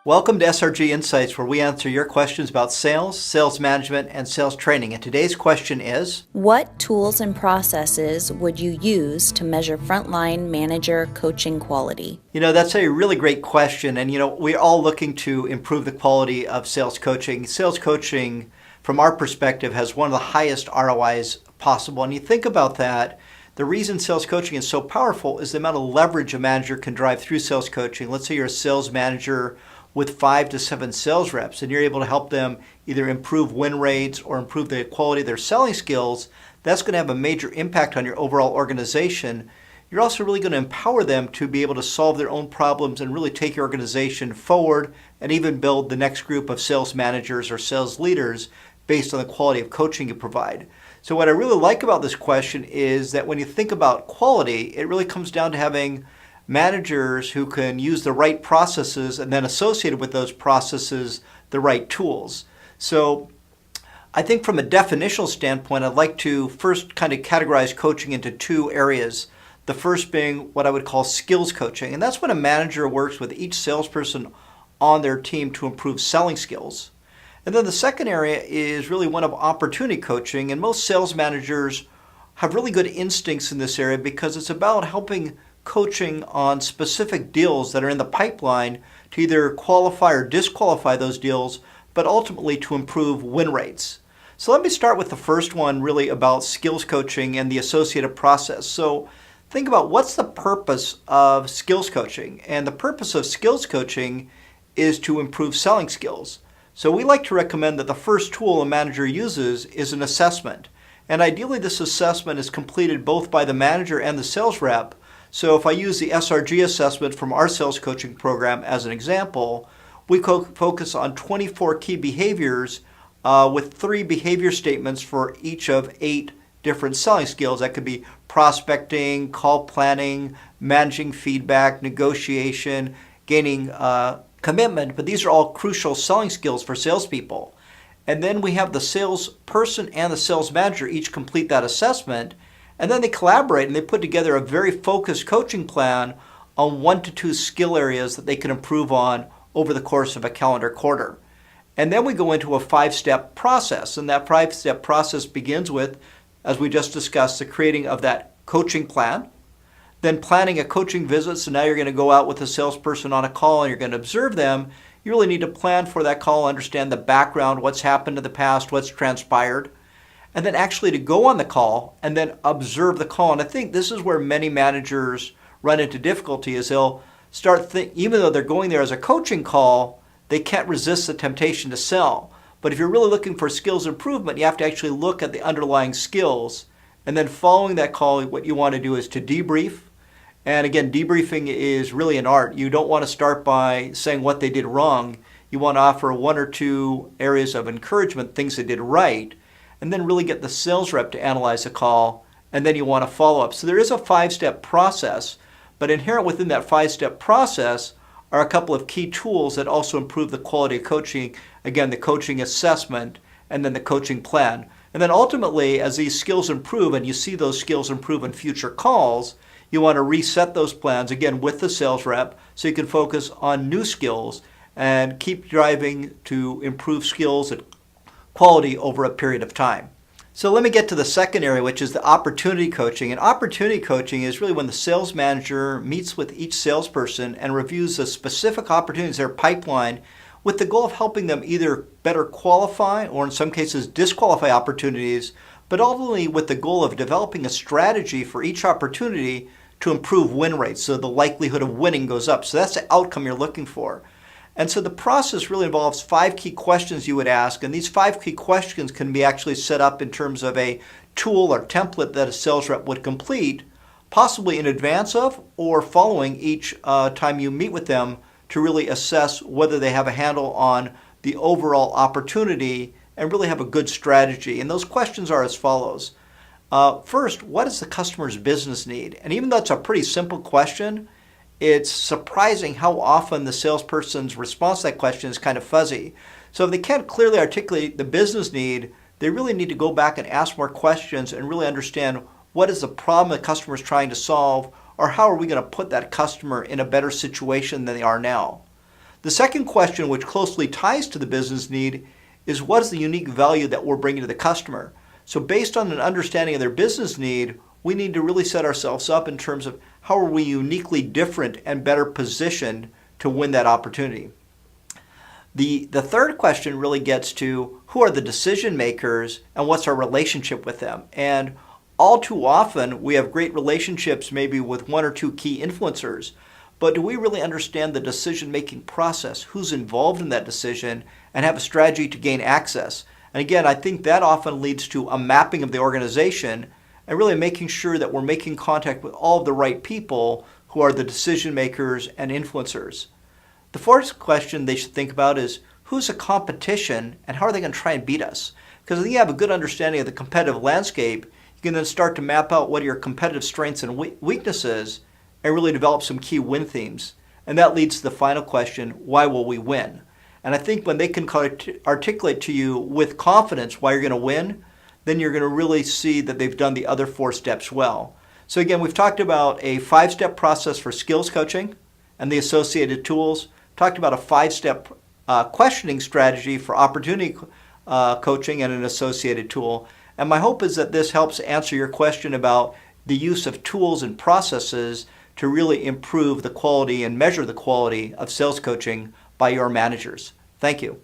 Welcome to SRG Insights, where we answer your questions about sales, sales management, and sales training. And today's question is, What tools and processes would you use to measure frontline manager coaching quality? That's a really great question. And, we're all looking to improve the quality of sales coaching. Sales coaching, from our perspective, has one of the highest ROIs possible. And you think about that, the reason sales coaching is so powerful is the amount of leverage a manager can drive through sales coaching. Let's say you're a sales manager with 5 to 7 sales reps, and you're able to help them either improve win rates or improve the quality of their selling skills. That's going to have a major impact on your overall organization. You're also really going to empower them to be able to solve their own problems and really take your organization forward and even build the next group of sales managers or sales leaders based on the quality of coaching you provide. So what I really like about this question is that when you think about quality, it really comes down to having managers who can use the right processes and then associated with those processes, the right tools. So I think from a definitional standpoint, I'd like to first kind of categorize coaching into 2 areas. The first being what I would call skills coaching. And that's when a manager works with each salesperson on their team to improve selling skills. And then the second area is really one of opportunity coaching. And most sales managers have really good instincts in this area because it's about helping coaching on specific deals that are in the pipeline to either qualify or disqualify those deals, but ultimately to improve win rates. So let me start with the first one, really about skills coaching and the associated process. So think about what's the purpose of skills coaching. And the purpose of skills coaching is to improve selling skills. So we like to recommend that the first tool a manager uses is an assessment. And ideally this assessment is completed both by the manager and the sales rep. So if I use the SRG assessment from our sales coaching program as an example, we focus on 24 key behaviors with 3 behavior statements for each of 8 different selling skills. That could be prospecting, call planning, managing feedback, negotiation, gaining commitment. But these are all crucial selling skills for salespeople. And then we have the salesperson and the sales manager each complete that assessment. And then they collaborate and they put together a very focused coaching plan on 1 to 2 skill areas that they can improve on over the course of a calendar quarter. And then we go into a 5-step process. And that 5-step process begins with, as we just discussed, the creating of that coaching plan, then planning a coaching visit. So now you're going to go out with a salesperson on a call and you're going to observe them. You really need to plan for that call, understand the background, what's happened in the past, what's transpired. And then actually to go on the call and then observe the call. And I think this is where many managers run into difficulty is they'll start even though they're going there as a coaching call, they can't resist the temptation to sell. But if you're really looking for skills improvement, you have to actually look at the underlying skills. And then following that call, what you want to do is to debrief. And again, debriefing is really an art. You don't want to start by saying what they did wrong. You want to offer 1 or 2 areas of encouragement, things they did right, and then really get the sales rep to analyze the call, and then you want to follow up. So there is a 5-step process, but inherent within that 5-step process are a couple of key tools that also improve the quality of coaching. Again, the coaching assessment, and then the coaching plan. And then ultimately, as these skills improve, and you see those skills improve in future calls, you want to reset those plans, again, with the sales rep, so you can focus on new skills and keep driving to improve skills and quality over a period of time. So let me get to the second area, which is the opportunity coaching. And opportunity coaching is really when the sales manager meets with each salesperson and reviews the specific opportunities in their pipeline with the goal of helping them either better qualify or in some cases disqualify opportunities, but ultimately with the goal of developing a strategy for each opportunity to improve win rates so the likelihood of winning goes up. So that's the outcome you're looking for. And so the process really involves 5 key questions you would ask, and these 5 key questions can be actually set up in terms of a tool or template that a sales rep would complete, possibly in advance of or following each time you meet with them to really assess whether they have a handle on the overall opportunity and really have a good strategy. And those questions are as follows. First, what is the customer's business need? And even though it's a pretty simple question, it's surprising how often the salesperson's response to that question is kind of fuzzy. So if they can't clearly articulate the business need, they really need to go back and ask more questions and really understand what is the problem the customer is trying to solve, or how are we going to put that customer in a better situation than they are now. The second question, which closely ties to the business need, is what is the unique value that we're bringing to the customer? So based on an understanding of their business need, we need to really set ourselves up in terms of how are we uniquely different and better positioned to win that opportunity. The third question really gets to who are the decision makers and what's our relationship with them. And all too often, we have great relationships maybe with one or two key influencers, but do we really understand the decision-making process, who's involved in that decision, and have a strategy to gain access? And again, I think that often leads to a mapping of the organization and really making sure that we're making contact with all of the right people who are the decision makers and influencers. The fourth question they should think about is who's the competition and how are they going to try and beat us? Because if you have a good understanding of the competitive landscape, you can then start to map out what are your competitive strengths and weaknesses and really develop some key win themes. And that leads to the final question, why will we win? And I think when they can articulate to you with confidence why you're going to win, then you're going to really see that they've done the other 4 steps well. So again, we've talked about a 5-step process for skills coaching and the associated tools, talked about a 5-step questioning strategy for opportunity coaching and an associated tool. And my hope is that this helps answer your question about the use of tools and processes to really improve the quality and measure the quality of sales coaching by your managers. Thank you.